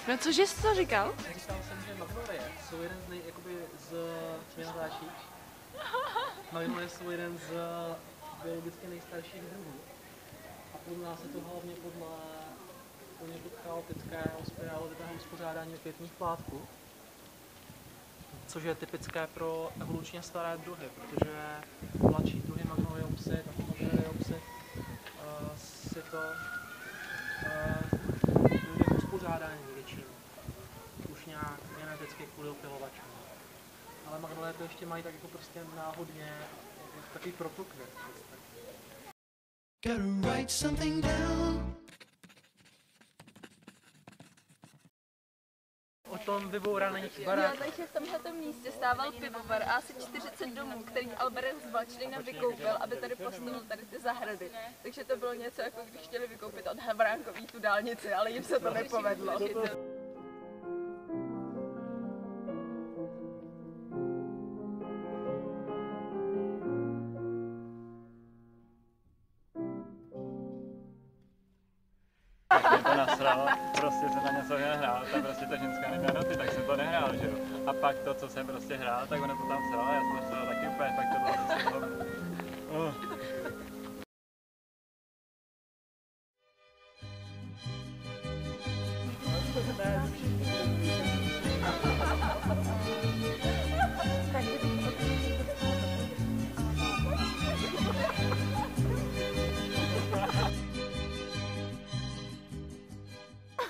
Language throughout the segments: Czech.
No cože jsi to říkal? Říkal jsem, že magnolie jsou jeden z magnolie jsou jeden z biologicky nejstarších druhů. A pozná se to hlavně podle poněkud chaotického spirálovitého uspořádání květních plátků. Což je typické pro evolučně staré druhy, protože mladší druhy Magnoliopsy, Magnoliopsy si to dojde k uspořádání větším. Už nějak geneticky kvůli opilovačům. Ale magnolie to ještě mají tak jako prostě náhodně takový protokvět. Gotta write something down. O tom vybouraných barák. Jo, takže v tomhletom místě stával pivovar a asi 40 domů, který Albert Zvačlina vykoupil, aby tady postavil tady ty zahrady. Takže to bylo něco, jako když chtěli vykoupit od Havránkový tu dálnici, ale jim se to nepovedlo. Tak mě to nasralo, prostě jsem na něco nehrál, tam prostě ta ženská neměla noty, tak jsem to nehrál, že jo. A pak to, co jsem prostě hrál, tak ono to tam sralo, já jsem to sralo taky úplně, pak to bylo prostě hovno.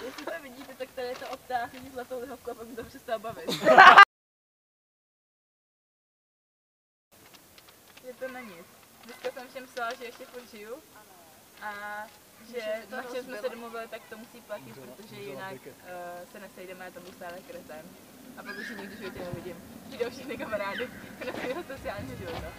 Jestli to vidíte, tak tady je to obtáhání zlatou lihovku a pak mi to přestává bavit. Je to na nic. Dneska jsem všem psala, že ještě furt žiju a že na čem jsme se domluvili, tak to musí platit, protože jinak se nesejdeme a to budu stále kretem. A pak už ji nikdy v životě nevidím. Přijdou všichni kamarády na svého sociálního života.